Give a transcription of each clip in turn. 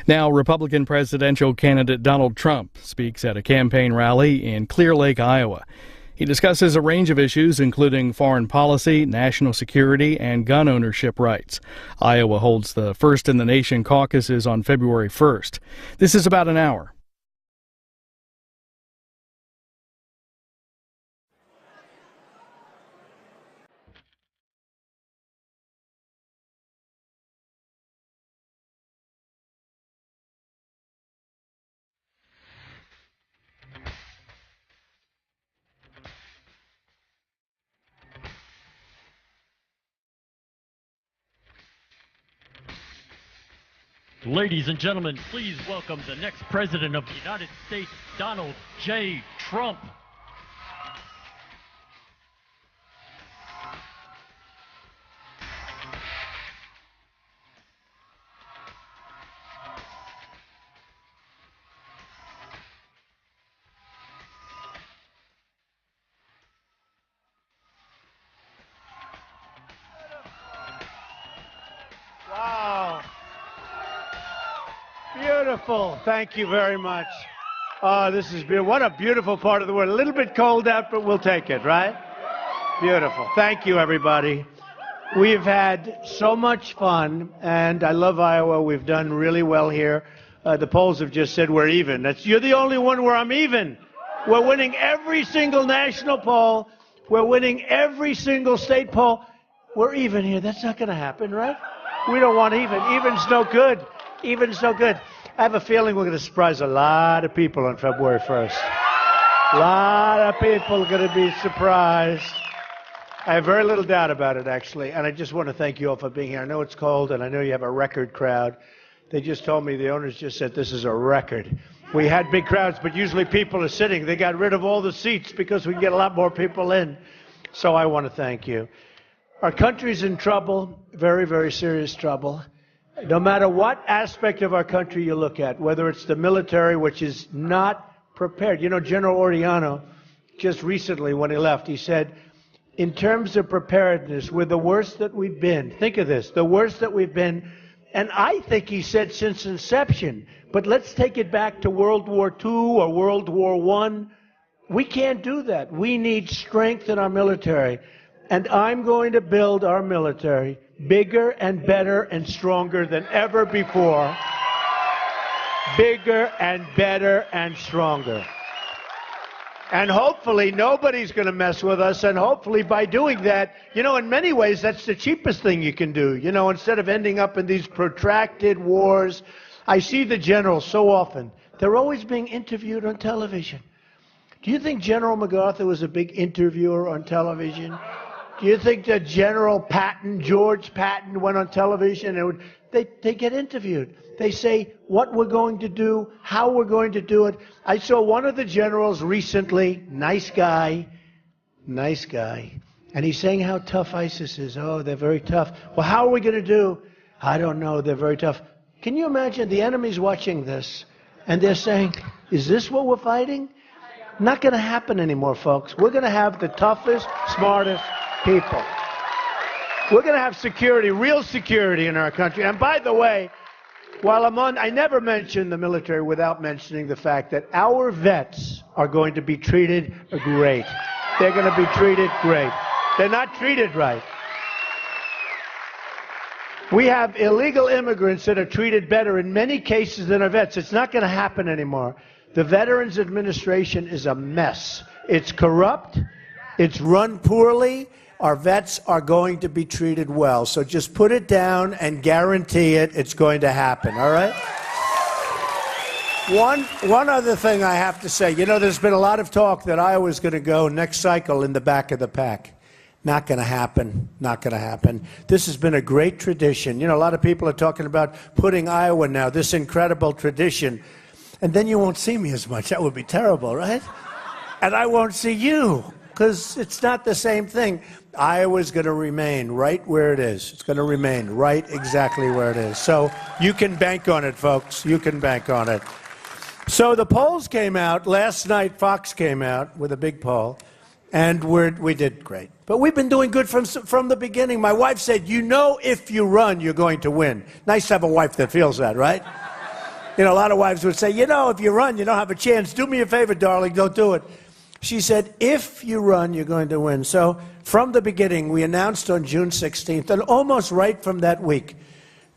Now, Republican presidential candidate Donald Trump speaks at a campaign rally in Clear Lake, Iowa. He discusses a range of issues, including foreign policy, national security, and gun ownership rights. Iowa holds the first in the nation caucuses on February 1st. This is about an hour. Ladies and gentlemen, please welcome the next President of the United States, Donald J. Trump. Wow. Beautiful. Thank you very much. This is beautiful. What a beautiful part of the world. A little bit cold out, but we'll take it, right? Beautiful. Thank you, everybody. We've had so much fun, and I love Iowa. We've done really well here. The polls have just said we're even. You're the only one where I'm even. We're winning every single national poll. We're winning every single state poll. We're even here. That's not going to happen, right? We don't want even. Even's no good. Even's no good. I have a feeling we're going to surprise a lot of people on February 1st. A lot of people are going to be surprised. I have very little doubt about it, actually. And I just want to thank you all for being here. I know it's cold, and I know you have a record crowd. They just told me, the owners just said this is a record. We had big crowds, but usually people are sitting. They got rid of all the seats because we can get a lot more people in. So I want to thank you. Our country's in trouble, very, very serious trouble. No matter what aspect of our country you look at, whether it's the military, which is not prepared. You know, General Oriano, just recently when he left, he said, in terms of preparedness, we're the worst that we've been. Think of this, the worst that we've been. And I think he said since inception. But let's take it back to World War II or World War I. We can't do that. We need strength in our military. And I'm going to build our military bigger and better and stronger than ever before. Bigger and better and stronger. And hopefully nobody's going to mess with us. And hopefully by doing that, you know, in many ways, that's the cheapest thing you can do. You know, instead of ending up in these protracted wars, I see the generals so often. They're always being interviewed on television. Do you think General MacArthur was a big interviewer on television? Do you think that General Patton, George Patton, went on television and they get interviewed? They say what we're going to do, how we're going to do it. I saw one of the generals recently, nice guy, and he's saying how tough ISIS is. Oh, they're very tough. Well, how are we going to do? I don't know, they're very tough. Can you imagine the enemy's watching this and they're saying, is this what we're fighting? Not going to happen anymore, folks. We're going to have the toughest, smartest people. We're going to have security, real security in our country. And by the way, while I'm on, I never mention the military without mentioning the fact that our vets are going to be treated great. They're going to be treated great. They're not treated right. We have illegal immigrants that are treated better in many cases than our vets. It's not going to happen anymore. The Veterans Administration is a mess. It's corrupt. It's run poorly. Our vets are going to be treated well. So just put it down and guarantee it. It's going to happen, all right? One other thing I have to say. You know, there's been a lot of talk that Iowa's going to go next cycle in the back of the pack. Not going to happen. Not going to happen. This has been a great tradition. You know, a lot of people are talking about putting Iowa now, this incredible tradition. And then you won't see me as much. That would be terrible, right? And I won't see you, because it's not the same thing. Iowa's going to remain right where it is. It's going to remain right exactly where it is. So you can bank on it, folks. You can bank on it. So the polls came out. Last night, Fox came out with a big poll, and we did great. But we've been doing good from the beginning. My wife said, you know if you run, you're going to win. Nice to have a wife that feels that, right? You know, a lot of wives would say, you know, if you run, you don't have a chance. Do me a favor, darling, don't do it. She said, if you run, you're going to win. So from the beginning, we announced on June 16th, and almost right from that week,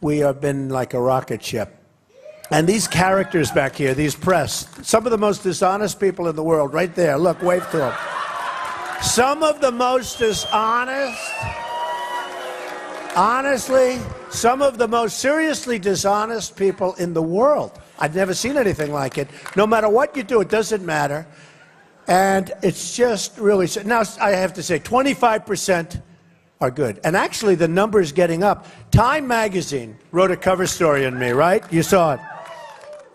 we have been like a rocket ship. And these characters back here, these press, some of the most dishonest people in the world, right there. Look, wave to them. Some of the most dishonest, honestly, some of the most seriously dishonest people in the world. I've never seen anything like it. No matter what you do, it doesn't matter. And it's just really, now I have to say, 25% are good. And actually, the number is getting up. Time magazine wrote a cover story on me, right? You saw it.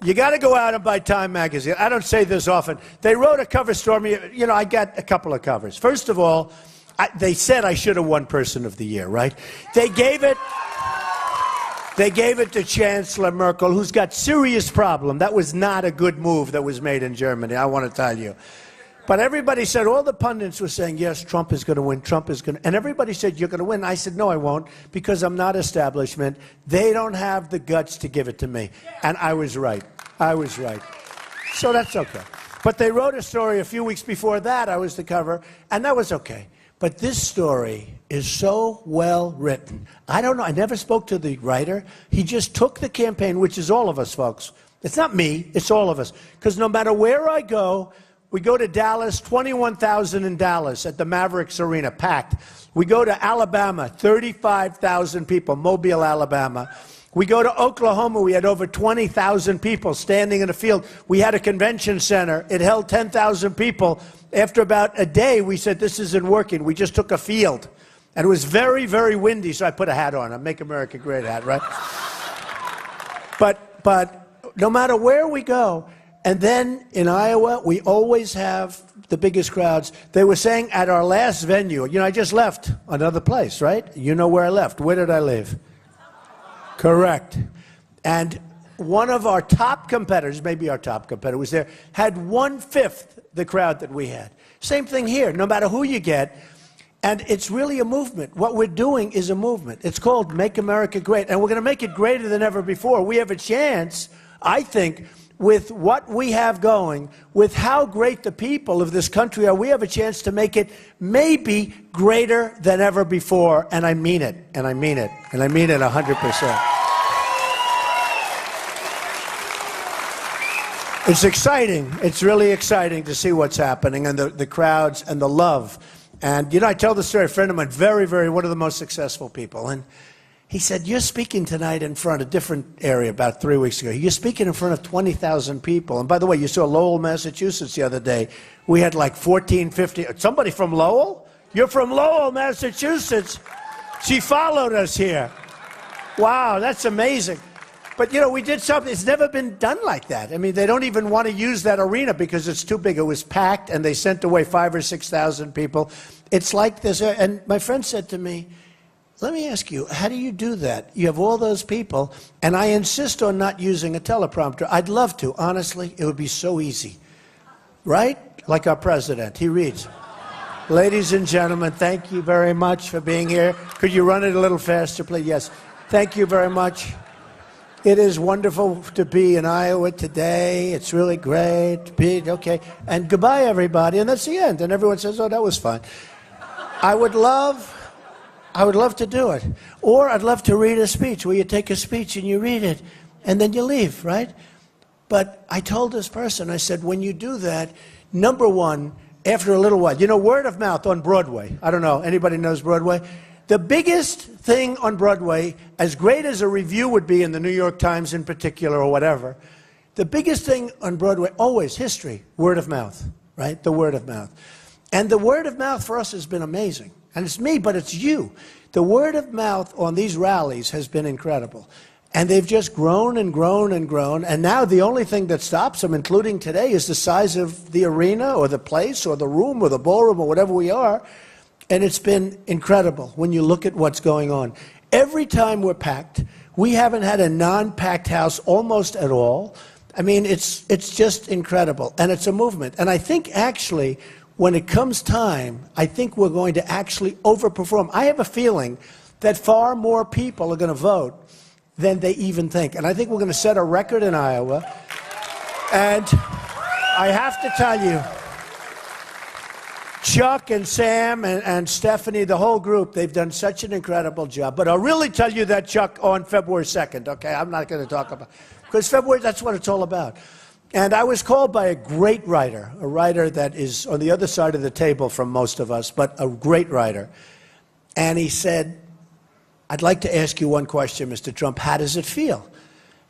You got to go out and buy Time magazine. I don't say this often. They wrote a cover story. You know, I got a couple of covers. First of all, they said I should have won Person of the Year, right? They gave it to Chancellor Merkel, who's got serious problem. That was not a good move that was made in Germany, I want to tell you. But everybody said, all the pundits were saying, yes, Trump is going to win, Trump is going to, and everybody said, you're going to win. I said, no, I won't, because I'm not establishment. They don't have the guts to give it to me. And I was right. I was right. So that's okay. But they wrote a story a few weeks before that, I was the cover, and that was okay. But this story is so well written. I don't know, I never spoke to the writer. He just took the campaign, which is all of us, folks. It's not me, it's all of us. Because no matter where I go, we go to Dallas, 21,000 in Dallas at the Mavericks Arena, packed. We go to Alabama, 35,000 people, Mobile, Alabama. We go to Oklahoma, we had over 20,000 people standing in a field. We had a convention center, it held 10,000 people. After about a day, we said, this isn't working. We just took a field. And it was very, very windy, so I put a hat on, a Make America Great hat, right? But no matter where we go, and then in Iowa, we always have the biggest crowds. They were saying at our last venue, you know, I just left another place, right? You know where I left. Where did I leave? Correct. And one of our top competitors, maybe our top competitor was there, had 1/5 the crowd that we had. Same thing here, no matter who you get. And it's really a movement. What we're doing is a movement. It's called Make America Great. And we're going to make it greater than ever before. We have a chance, I think, with what we have going, with how great the people of this country are, we have a chance to make it maybe greater than ever before. And I mean it. And I mean it. And I mean it 100%. It's exciting. It's really exciting to see what's happening and the crowds and the love. And, you know, I tell the story, a friend of mine, one of the most successful people, and he said, you're speaking tonight in front of a different area about 3 weeks ago. You're speaking in front of 20,000 people. And by the way, you saw Lowell, Massachusetts the other day. We had like 14, 15. Somebody from Lowell? You're from Lowell, Massachusetts. She followed us here. Wow, that's amazing. But, you know, we did something. It's never been done like that. I mean, they don't even want to use that arena because it's too big. It was packed, and they sent away 5,000 or 6,000 people. It's like this. And my friend said to me, let me ask you, how do you do that? You have all those people, and I insist on not using a teleprompter. I'd love to. Honestly, it would be so easy. Right? Like our president. He reads. Ladies and gentlemen, thank you very much for being here. Could you run it a little faster, please? Yes. Thank you very much. It is wonderful to be in Iowa today. It's really great to be, okay. And goodbye, everybody. And that's the end. And everyone says, oh, that was fun. I would love to do it. Or I'd love to read a speech where you take a speech and you read it and then you leave, right? But I told this person, I said, when you do that, number one, after a little while, you know, word of mouth on Broadway. I don't know, anybody knows Broadway? The biggest thing on Broadway, as great as a review would be in the New York Times in particular or whatever, the biggest thing on Broadway, always history, word of mouth, right? The word of mouth. And the word of mouth for us has been amazing. And it's me, but it's you. The word of mouth on these rallies has been incredible. And they've just grown and grown and grown. And now the only thing that stops them, including today, is the size of the arena or the place or the room or the ballroom or whatever we are. And it's been incredible when you look at what's going on. Every time we're packed, we haven't had a non-packed house almost at all. I mean, it's just incredible. And it's a movement. And I think actually, when it comes time, I think we're going to actually overperform. I have a feeling that far more people are going to vote than they even think. And I think we're going to set a record in Iowa. And I have to tell you, Chuck and Sam and Stephanie, the whole group, they've done such an incredible job. But I'll really tell you that, Chuck, on February 2nd, okay? I'm not going to talk about it. Because February, that's what it's all about. And I was called by a great writer, a writer that is on the other side of the table from most of us, but a great writer. And he said, I'd like to ask you one question, Mr. Trump. How does it feel?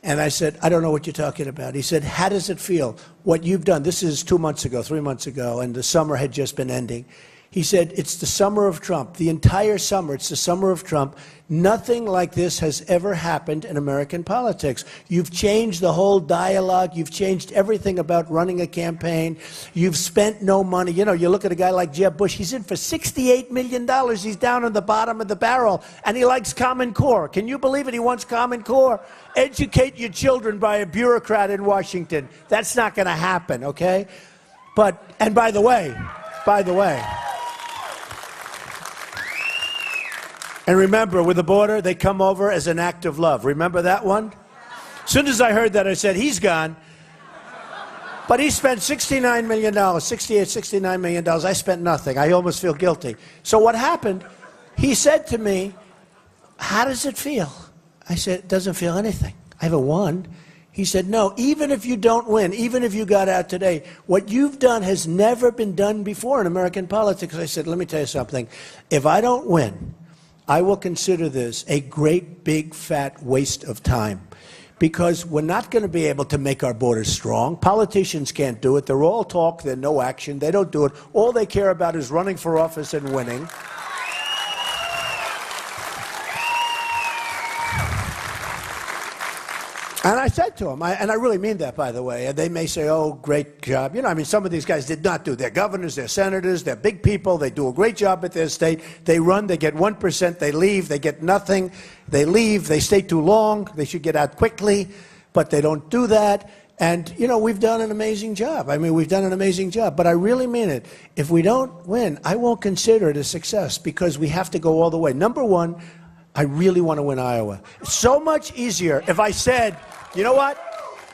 And I said, I don't know what you're talking about. He said, how does it feel? What you've done, this is 2 months ago, 3 months ago, and the summer had just been ending. He said, it's the summer of Trump. The entire summer, it's the summer of Trump. Nothing like this has ever happened in American politics. You've changed the whole dialogue. You've changed everything about running a campaign. You've spent no money. You know, you look at a guy like Jeb Bush. He's in for $68 million. He's down on the bottom of the barrel, and he likes Common Core. Can you believe it? He wants Common Core. Educate your children by a bureaucrat in Washington. That's not going to happen, okay? But, and by the way, and remember, with the border, they come over as an act of love. Remember that one? As soon as I heard that, I said, he's gone. But he spent $69 million, $69 million. I spent nothing. I almost feel guilty. So what happened, he said to me, how does it feel? I said, it doesn't feel anything. I haven't won. He said, no, even if you don't win, even if you got out today, what you've done has never been done before in American politics. I said, let me tell you something. If I don't win, I will consider this a great, big, fat waste of time, because we're not going to be able to make our borders strong. Politicians can't do it. They're all talk. They're no action. They don't do it. All they care about is running for office and winning. And I said to him, and I really mean that, by the way, and they may say, oh, great job. You know, I mean, some of these guys did not do. They're governors, they're senators, they're big people, they do a great job at their state. They run, they get 1%, they leave, they get nothing. They leave, they stay too long, they should get out quickly, but they don't do that. And, you know, we've done an amazing job. I mean, we've done an amazing job, but I really mean it. If we don't win, I won't consider it a success, because we have to go all the way. Number one, I really want to win Iowa. It's so much easier if I said, you know what?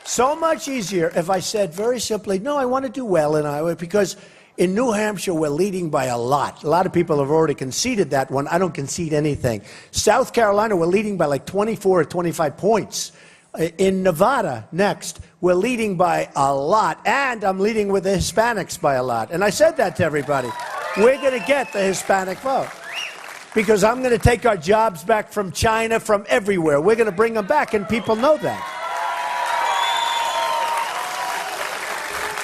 So much easier if I said very simply, no, I want to do well in Iowa, because in New Hampshire, we're leading by a lot. A lot of people have already conceded that one. I don't concede anything. South Carolina, we're leading by like 24 or 25 points. In Nevada, next, we're leading by a lot. And I'm leading with the Hispanics by a lot. And I said that to everybody. We're going to get the Hispanic vote, because I'm going to take our jobs back from China, from everywhere. We're going to bring them back, and people know that.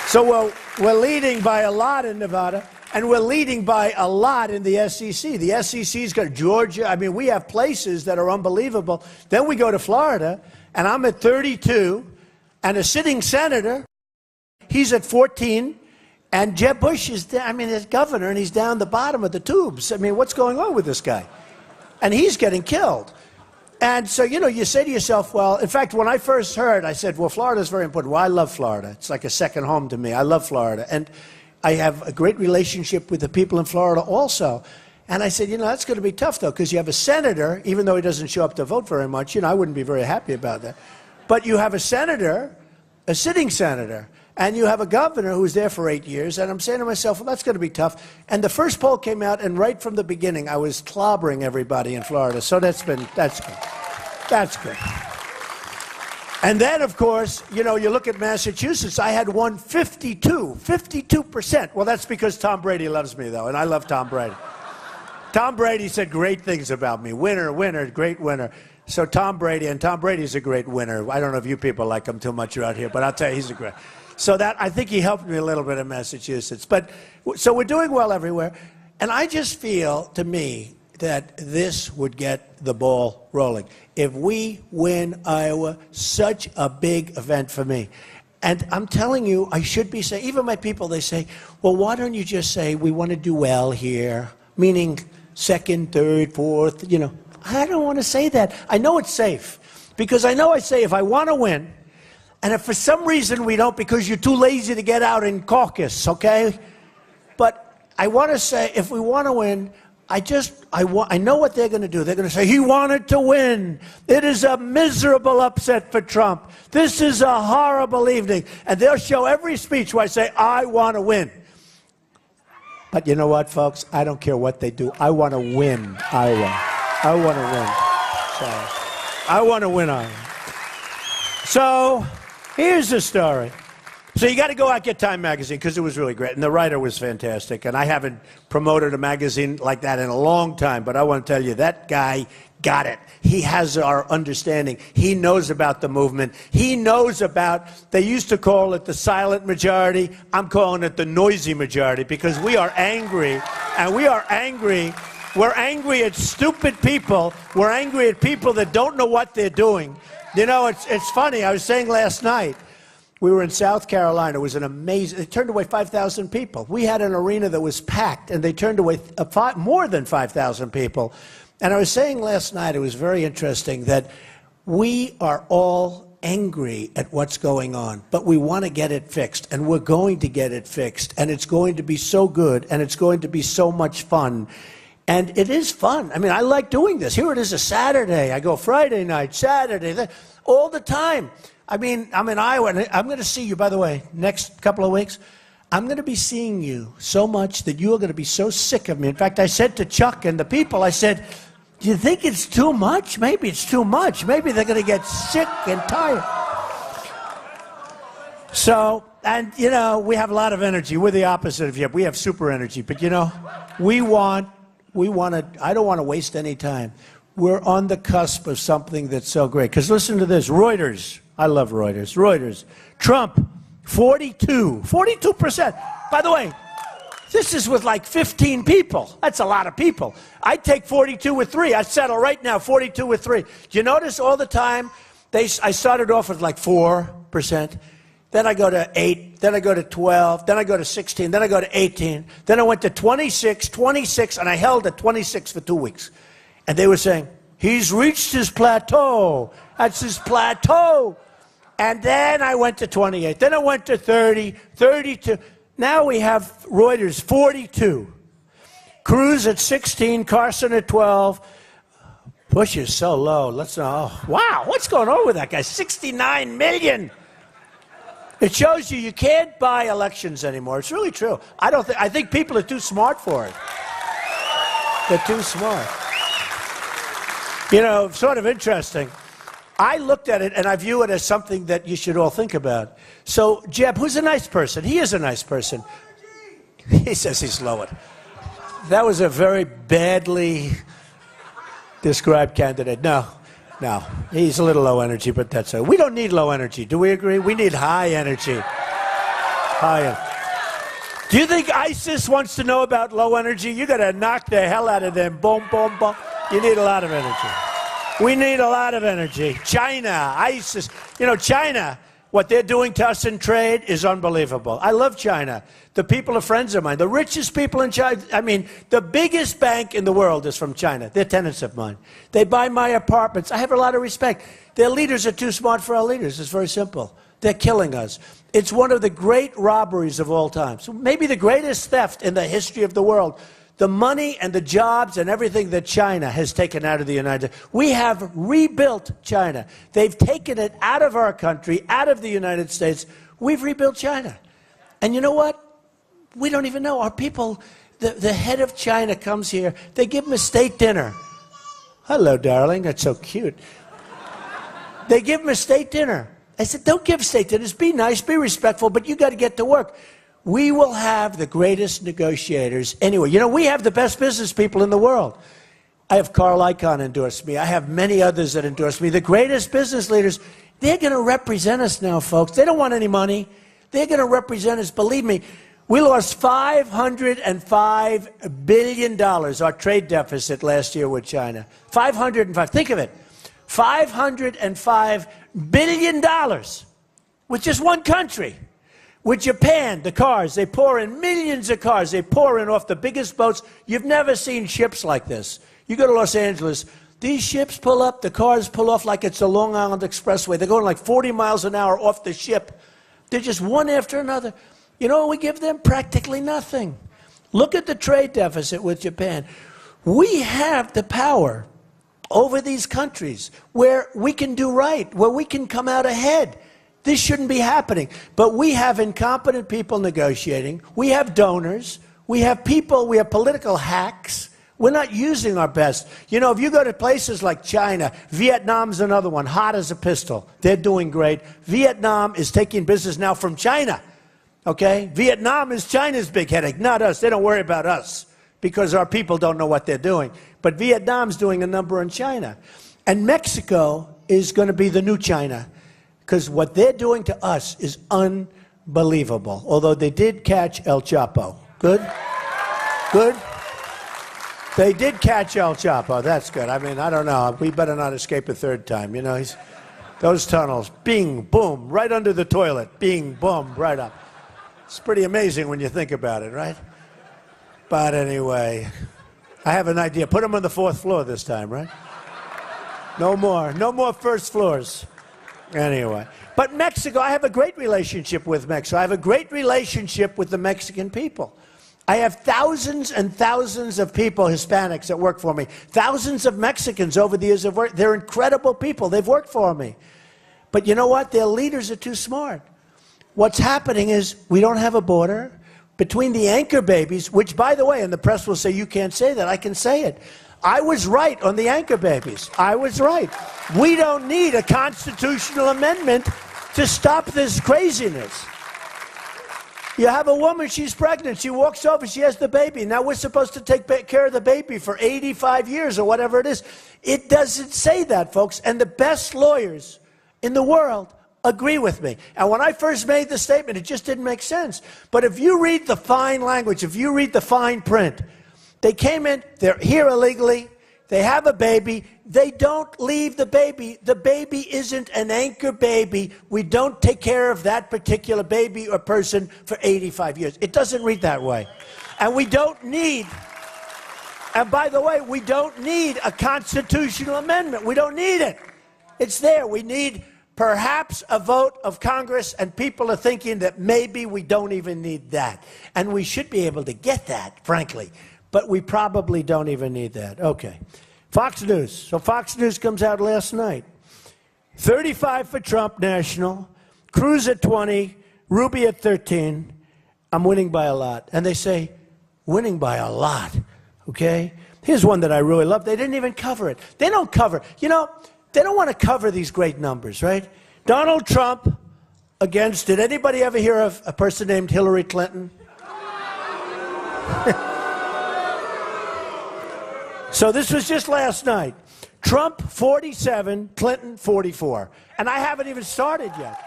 So we're leading by a lot in Nevada, and we're leading by a lot in the SEC. The SEC's got Georgia. I mean, we have places that are unbelievable. Then we go to Florida, and I'm at 32, and a sitting senator, he's at 14, and Jeb Bush is, he's governor, and he's down the bottom of the tubes. I mean, what's going on with this guy? And he's getting killed. And so, you know, you say to yourself, well, in fact, when I first heard, I said, well, Florida's very important. Well, I love Florida. It's like a second home to me. I love Florida. And I have a great relationship with the people in Florida also. And I said, you know, that's going to be tough, though, because you have a senator, even though he doesn't show up to vote very much. You know, I wouldn't be very happy about that. But you have a senator, a sitting senator, and you have a governor who was there for 8 years. And I'm saying to myself, well, that's going to be tough. And the first poll came out, and right from the beginning, I was clobbering everybody in Florida. So that's good. That's good. And then, of course, you know, you look at Massachusetts, I had won 52%. Well, that's because Tom Brady loves me, though, and I love Tom Brady. Tom Brady said great things about me. Winner, winner, great winner. So Tom Brady's a great winner. I don't know if you people like him too much around here, but I'll tell you, he's a great. So that, I think he helped me a little bit in Massachusetts. But, so we're doing well everywhere. And I just feel, to me, that this would get the ball rolling. If we win Iowa, such a big event for me. And I'm telling you, I should be saying, even my people, they say, well, why don't you just say, we want to do well here, meaning second, third, fourth, you know. I don't want to say that. I know it's safe, because I know I say if I want to win, and if for some reason we don't, because you're too lazy to get out and caucus, okay? But I want to say, if we want to win, I know what they're going to do. They're going to say, he wanted to win. It is a miserable upset for Trump. This is a horrible evening. And they'll show every speech where I say, I want to win. But you know what, folks? I don't care what they do. I want to win Iowa. I want to win. So, I want to win Iowa. So, here's the story. So you got to go out and get Time magazine because it was really great. And the writer was fantastic. And I haven't promoted a magazine like that in a long time. But I want to tell you, that guy got it. He has our understanding. He knows about the movement. He knows about, they used to call it the silent majority. I'm calling it the noisy majority because we are angry. And we are angry. We're angry at stupid people. We're angry at people that don't know what they're doing. You know, it's funny. I was saying last night, we were in South Carolina. It was an amazing, they turned away 5,000 people. We had an arena that was packed, and they turned away more than 5,000 people. And I was saying last night, it was very interesting, that we are all angry at what's going on, but we want to get it fixed, and we're going to get it fixed, and it's going to be so good, and it's going to be so much fun. And it is fun. I mean, I like doing this. Here it is a Saturday. I go Friday night, Saturday, all the time. I mean, I'm in Iowa, and I'm going to see you, by the way, next couple of weeks. I'm going to be seeing you so much that you are going to be so sick of me. In fact, I said to Chuck and the people, I said, do you think it's too much? Maybe it's too much. Maybe they're going to get sick and tired. So, and, you know, we have a lot of energy. We're the opposite of you. We have super energy. But, you know, we want to, I don't want to waste any time. We're on the cusp of something that's so great. Because listen to this, Reuters. I love Reuters. Reuters. Trump, 42%. By the way, this is with like 15 people. That's a lot of people. I'd take 42 with 3. I'd settle right now, 42 with 3. Do you notice all the time, I started off with like 4%. Then I go to 8. Then I go to 12. Then I go to 16. Then I go to 18. Then I went to 26, and I held at 26 for 2 weeks. And they were saying, he's reached his plateau. That's his plateau. And then I went to 28. Then I went to 30, 32. Now we have Reuters, 42. Cruz at 16, Carson at 12. Bush is so low. Let's know. Oh, wow, what's going on with that guy? 69 million. It shows you can't buy elections anymore. It's really true. I think people are too smart for it. They're too smart. You know, sort of interesting. I looked at it, and I view it as something that you should all think about. So, Jeb, who's a nice person? He is a nice person. He says he's lowered. That was a very badly described candidate. No, he's a little low energy, but that's it. We don't need low energy. Do we agree? We need high energy. High energy. Do you think ISIS wants to know about low energy? You got to knock the hell out of them. Boom, boom, boom. You need a lot of energy. We need a lot of energy. China, ISIS. You know, China, what they're doing to us in trade is unbelievable. I love China. The people are friends of mine. The richest people in China, I mean, the biggest bank in the world is from China. They're tenants of mine. They buy my apartments. I have a lot of respect. Their leaders are too smart for our leaders. It's very simple. They're killing us. It's one of the great robberies of all time. So maybe the greatest theft in the history of the world. The money and the jobs and everything that China has taken out of the United States. We have rebuilt China. They've taken it out of our country, out of the United States. We've rebuilt China. And you know what? We don't even know. Our people, the head of China comes here. They give him a state dinner. Hello, darling. That's so cute. They give him a state dinner. I said, don't give state dinners. Be nice, be respectful, but you got to get to work. We will have the greatest negotiators anywhere. You know, we have the best business people in the world. I have Carl Icahn endorse me. I have many others that endorse me. The greatest business leaders, they're going to represent us now, folks. They don't want any money. They're going to represent us. Believe me, we lost $505 billion, our trade deficit last year with China. 505. Think of it. $505 billion with just one country. With Japan, the cars, they pour in millions of cars. They pour in off the biggest boats. You've never seen ships like this. You go to Los Angeles, these ships pull up, the cars pull off like it's the Long Island Expressway. They're going like 40 miles an hour off the ship. They're just one after another. You know what we give them? Practically nothing. Look at the trade deficit with Japan. We have the power over these countries where we can do right, where we can come out ahead. This shouldn't be happening. But we have incompetent people negotiating. We have donors. We have people, we have political hacks. We're not using our best. You know, if you go to places like China, Vietnam's another one, hot as a pistol. They're doing great. Vietnam is taking business now from China. Okay? Vietnam is China's big headache, not us. They don't worry about us because our people don't know what they're doing. But Vietnam's doing a number on China. And Mexico is going to be the new China because what they're doing to us is unbelievable. Although they did catch El Chapo. Good? Good? They did catch El Chapo. That's good. I mean, I don't know. We better not escape a third time. You know, those tunnels, bing, boom, right under the toilet. Bing, boom, right up. It's pretty amazing when you think about it, right? But anyway, I have an idea. Put them on the 4th floor this time, right? No more first floors. Anyway. But Mexico, I have a great relationship with Mexico. I have a great relationship with the Mexican people. I have thousands and thousands of people, Hispanics, that work for me. Thousands of Mexicans over the years have worked. They're incredible people. They've worked for me. But you know what? Their leaders are too smart. What's happening is we don't have a border between the anchor babies, which, by the way, and the press will say, you can't say that. I can say it. I was right on the anchor babies. I was right. We don't need a constitutional amendment to stop this craziness. You have a woman, she's pregnant, she walks over, she has the baby. Now we're supposed to take care of the baby for 85 years or whatever it is. It doesn't say that, folks. And the best lawyers in the world agree with me. And when I first made the statement, it just didn't make sense. But if you read the fine language, if you read the fine print, they came in, they're here illegally, they have a baby, they don't leave the baby. The baby isn't an anchor baby. We don't take care of that particular baby or person for 85 years. It doesn't read that way. And we don't need, and by the way, we don't need a constitutional amendment. We don't need it. It's there. We need perhaps a vote of Congress, and people are thinking that maybe we don't even need that. And we should be able to get that, frankly. But we probably don't even need that. Okay. Fox News. So Fox News comes out last night. 35 for Trump national. Cruz at 20. Ruby at 13. I'm winning by a lot. And they say, winning by a lot. Okay? Here's one that I really love. They didn't even cover it. They don't cover. You know, they don't want to cover these great numbers, right? Donald Trump against, did anybody ever hear of a person named Hillary Clinton? So this was just last night. Trump 47, Clinton 44. And I haven't even started yet.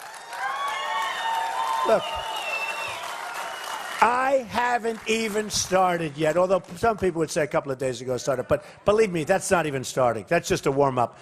Look, I haven't even started yet, although some people would say a couple of days ago I started. But believe me, that's not even starting. That's just a warm-up.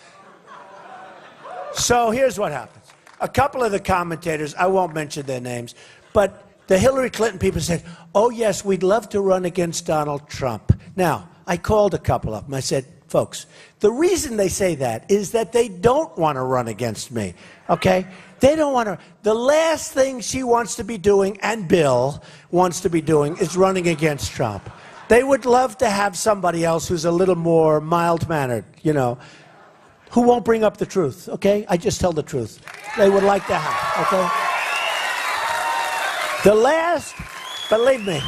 So here's what happens. A couple of the commentators, I won't mention their names, but the Hillary Clinton people said, oh, yes, we'd love to run against Donald Trump. Now, I called a couple of them. I said, folks, the reason they say that is that they don't want to run against me, okay? They don't want to. The last thing she wants to be doing, and Bill wants to be doing, is running against Trump. They would love to have somebody else who's a little more mild-mannered, you know, who won't bring up the truth, okay? I just tell the truth. They would like to have, okay? The last, believe me,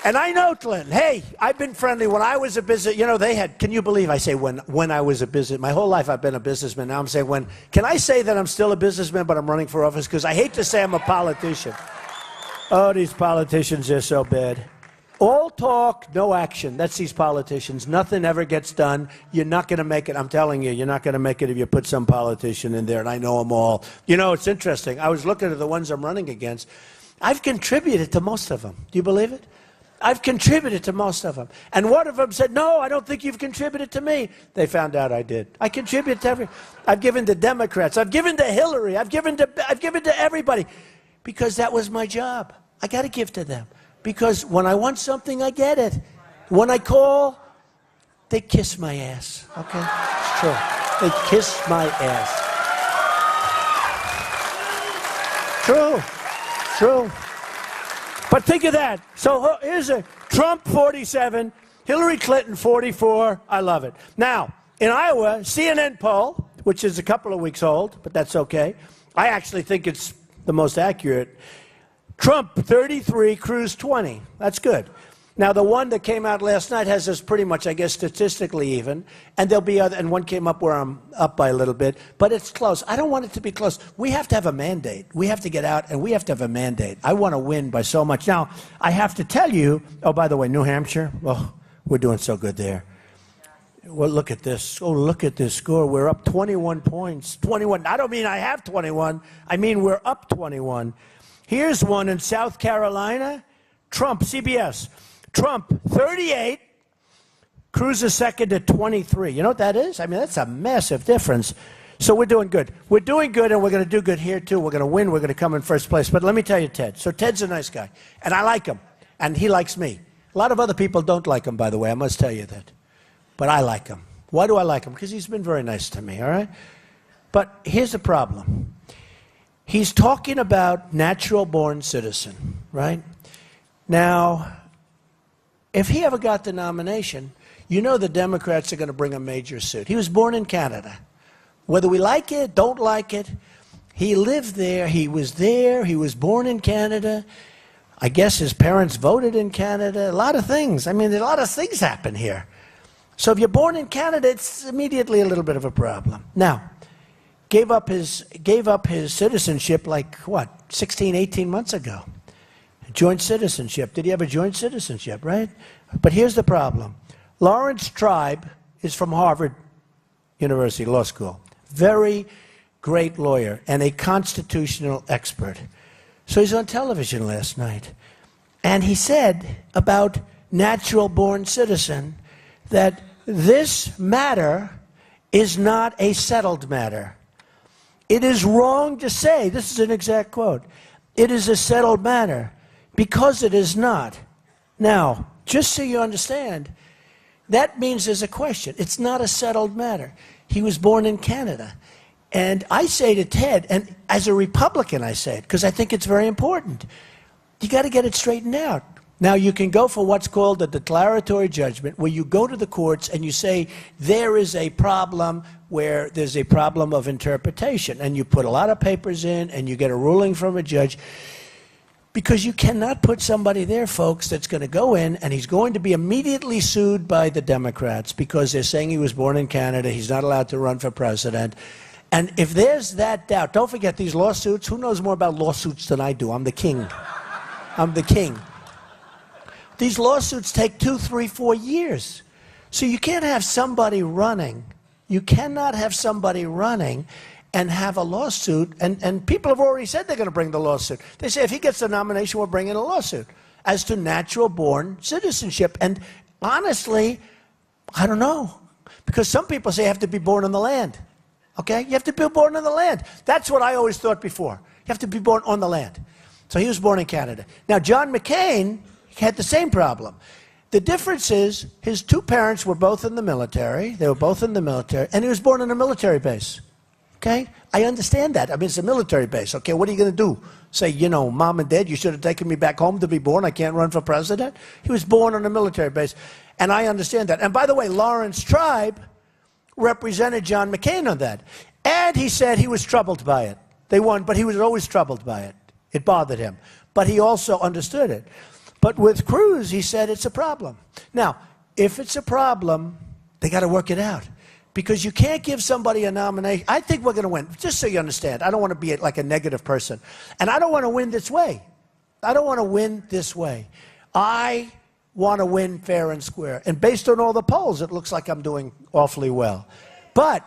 and I know Clinton. Hey, I've been friendly. When I was a business, you know, they had, can you believe I say when I was a business, my whole life I've been a businessman. Now I'm saying when, can I say that I'm still a businessman but I'm running for office? Because I hate to say I'm a politician. Oh, these politicians are so bad. All talk, no action. That's these politicians. Nothing ever gets done. You're not going to make it. I'm telling you, you're not going to make it if you put some politician in there, and I know them all. You know, it's interesting. I was looking at the ones I'm running against. I've contributed to most of them. Do you believe it? I've contributed to most of them. And one of them said, no, I don't think you've contributed to me. They found out I did. I contribute to I've given to Democrats. I've given to Hillary. I've given to everybody. Because that was my job. I got to give to them. Because when I want something, I get it. When I call, they kiss my ass. Okay? It's true. They kiss my ass. True. True. But think of that. So here's a Trump 47, Hillary Clinton, 44. I love it. Now, in Iowa, CNN poll, which is a couple of weeks old, but that's okay. I actually think it's the most accurate. Trump, 33, Cruz, 20. That's good. Now, the one that came out last night has us pretty much, I guess, statistically even, and there'll be other, and one came up where I'm up by a little bit, but it's close. I don't want it to be close. We have to have a mandate. We have to get out, and we have to have a mandate. I want to win by so much. Now, I have to tell you, oh, by the way, New Hampshire, well, we're doing so good there. Well, look at this. Oh, look at this score. We're up 21 points. 21. I don't mean I have 21. I mean we're up 21. Here's one in South Carolina. Trump, CBS. Trump, 38. Cruz is second at 23. You know what that is? I mean, that's a massive difference. So we're doing good. We're doing good, and we're going to do good here, too. We're going to win. We're going to come in first place. But let me tell you, Ted. So Ted's a nice guy, and I like him, and he likes me. A lot of other people don't like him, by the way. I must tell you that. But I like him. Why do I like him? Because he's been very nice to me, all right? But here's the problem. He's talking about natural-born citizen, right? Now, if he ever got the nomination, you know the Democrats are going to bring a major suit. He was born in Canada. Whether we like it, don't like it, he lived there, he was born in Canada. I guess his parents voted in Canada. A lot of things. I mean, a lot of things happen here. So if you're born in Canada, it's immediately a little bit of a problem. Now, gave up his citizenship like, what, 16, 18 months ago. Joint citizenship. Did he have a joint citizenship, right? But here's the problem. Lawrence Tribe is from Harvard University Law School. Very great lawyer and a constitutional expert. So he's on television last night. And he said about natural-born citizen that this matter is not a settled matter. It is wrong to say, this is an exact quote, it is a settled matter, because it is not. Now, just so you understand, that means there's a question. It's not a settled matter. He was born in Canada. And I say to Ted, and as a Republican I say it, because I think it's very important, you got to get it straightened out. Now, you can go for what's called a declaratory judgment, where you go to the courts and you say there is a problem where there's a problem of interpretation, and you put a lot of papers in and you get a ruling from a judge, because you cannot put somebody there, folks, that's going to go in and he's going to be immediately sued by the Democrats because they're saying he was born in Canada, he's not allowed to run for president. And if there's that doubt, don't forget these lawsuits. Who knows more about lawsuits than I do? I'm the king. I'm the king. These lawsuits take 2, 3, 4 years. So you can't have somebody running. You cannot have somebody running and have a lawsuit. And people have already said they're going to bring the lawsuit. They say if he gets the nomination, we're bringing a lawsuit as to natural-born citizenship. And honestly, I don't know. Because some people say you have to be born on the land. Okay? You have to be born on the land. That's what I always thought before. You have to be born on the land. So he was born in Canada. Now, John McCain had the same problem. The difference is his two parents were both in the military. They were both in the military. And he was born on a military base. Okay? I understand that. I mean, it's a military base. Okay, what are you going to do? Say, you know, Mom and Dad, you should have taken me back home to be born. I can't run for president. He was born on a military base. And I understand that. And by the way, Lawrence Tribe represented John McCain on that. And he said he was troubled by it. They won, but he was always troubled by it. It bothered him. But he also understood it. But with Cruz, he said it's a problem. Now, if it's a problem, they got to work it out. Because you can't give somebody a nomination. I think we're going to win. Just so you understand, I don't want to be like a negative person. And I don't want to win this way. I don't want to win this way. I want to win fair and square. And based on all the polls, it looks like I'm doing awfully well. But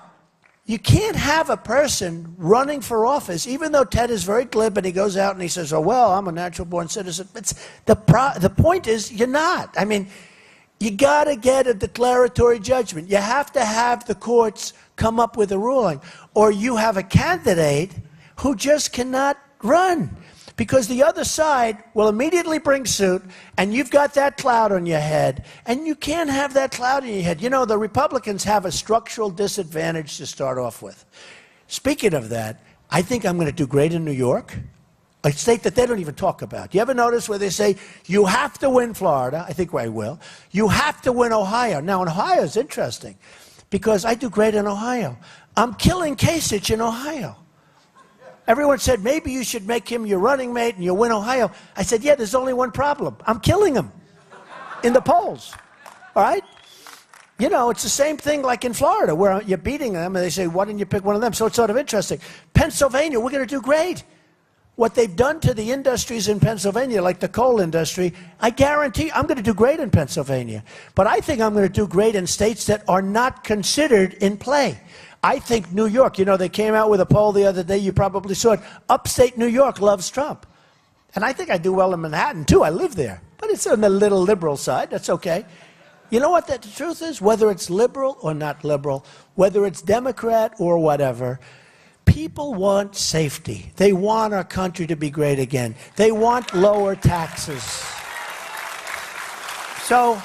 you can't have a person running for office, even though Ted is very glib and he goes out and he says, oh, well, I'm a natural-born citizen. The point is, you're not. I mean, you got to get a declaratory judgment. You have to have the courts come up with a ruling. Or you have a candidate who just cannot run. Because the other side will immediately bring suit, and you've got that cloud on your head, and you can't have that cloud on your head. You know, the Republicans have a structural disadvantage to start off with. Speaking of that, I think I'm going to do great in New York. a state that they don't even talk about. You ever notice where they say, you have to win Florida? I think I will. You have to win Ohio. Now, Ohio is interesting because I do great in Ohio. I'm killing Kasich in Ohio. Everyone said, maybe you should make him your running mate and you'll win Ohio. I said, yeah, there's only one problem. I'm killing him in the polls. All right? You know, it's the same thing like in Florida where you're beating them and they say, why didn't you pick one of them? So it's sort of interesting. Pennsylvania, we're going to do great. What they've done to the industries in Pennsylvania, like the coal industry, I guarantee I'm going to do great in Pennsylvania. But I think I'm going to do great in states that are not considered in play. I think New York, you know, they came out with a poll the other day, you probably saw it. Upstate New York loves Trump. And I think I do well in Manhattan, too. I live there. But it's on the little liberal side. That's okay. You know what the truth is? Whether it's liberal or not liberal, whether it's Democrat or whatever, people want safety. They want our country to be great again. They want lower taxes. So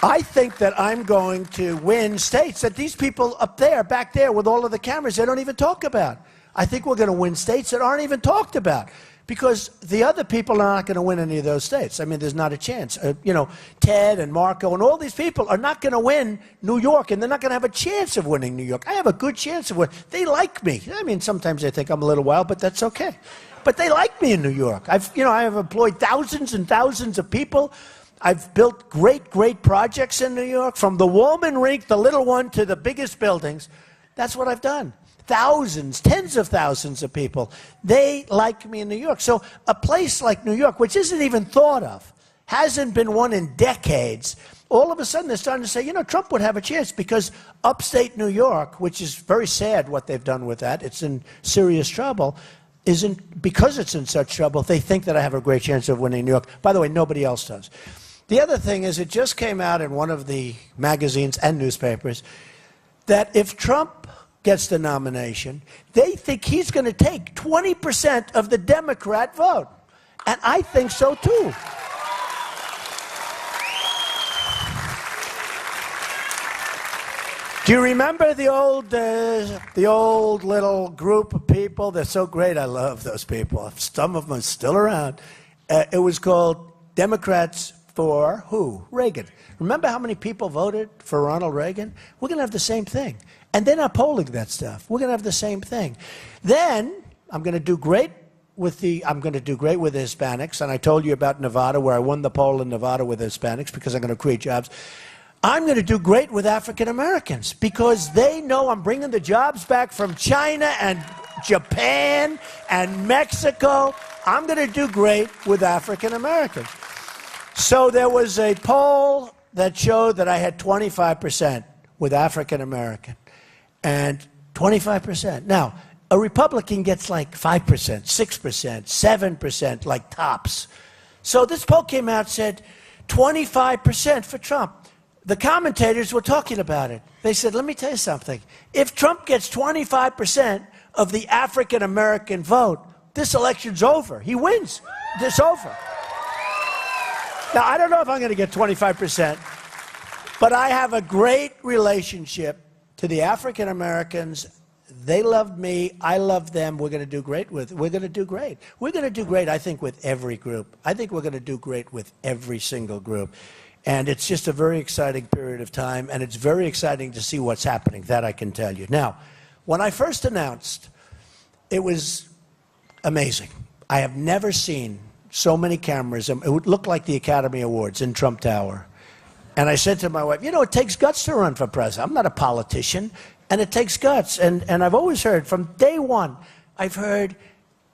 I think that I'm going to win states that these people up there, back there with all of the cameras, they don't even talk about. I think we're going to win states that aren't even talked about because the other people are not going to win any of those states. I mean, there's not a chance. You know, Ted and Marco and all these people are not going to win New York, and they're not going to have a chance of winning New York. I have a good chance of winning. They like me. I mean, sometimes they think I'm a little wild, but that's okay. But they like me in New York. I have employed thousands and thousands of people. I've built great, great projects in New York, from the Woolman Rink, the little one, to the biggest buildings. That's what I've done. Thousands, tens of thousands of people. They like me in New York. So a place like New York, which isn't even thought of, hasn't been won in decades, all of a sudden they're starting to say, you know, Trump would have a chance because upstate New York, which is very sad what they've done with that, it's in serious trouble, because it's in such trouble, they think that I have a great chance of winning New York. By the way, nobody else does. The other thing is, it just came out in one of the magazines and newspapers that if Trump gets the nomination, they think he's going to take 20% of the Democrat vote. And I think so, too. Do you remember the old little group of people? They're so great. I love those people. Some of them are still around. It was called Democrats for who? Reagan. Remember how many people voted for Ronald Reagan? We're going to have the same thing. And they're not polling that stuff. We're going to have the same thing. Then I'm going to do great with the Hispanics. And I told you about Nevada, where I won the poll in Nevada with Hispanics because I'm going to create jobs. I'm going to do great with African Americans because they know I'm bringing the jobs back from China and Japan and Mexico. I'm going to do great with African Americans. So there was a poll that showed that I had 25% with African American, and 25%. Now, a Republican gets like 5%, 6%, 7%, like tops. So this poll came out, said 25% for Trump. The commentators were talking about it. They said, let me tell you something. If Trump gets 25% of the African American vote, this election's over. He wins. It's over. Now, I don't know if I'm going to get 25%, but I have a great relationship to the African Americans. They love me. I love them. We're going to do great with. We're going to do great. We're going to do great, I think, with every group. I think we're going to do great with every single group. And it's just a very exciting period of time, and it's very exciting to see what's happening. That I can tell you. Now, when I first announced, it was amazing. I have never seen so many cameras. It would look like the Academy Awards in Trump Tower. And I said to my wife, you know, it takes guts to run for president. I'm not a politician, and it takes guts. And I've always heard, from day one, I've heard,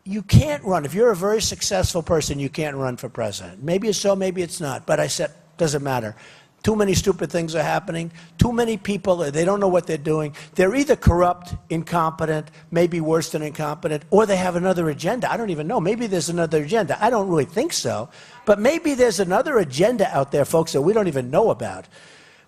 you can't run. If you're a very successful person, you can't run for president. Maybe it's so, maybe it's not. But I said, doesn't matter. Too many stupid things are happening. Too many people, they don't know what they're doing. They're either corrupt, incompetent, maybe worse than incompetent, or they have another agenda. I don't even know. Maybe there's another agenda. I don't really think so. But maybe there's another agenda out there, folks, that we don't even know about.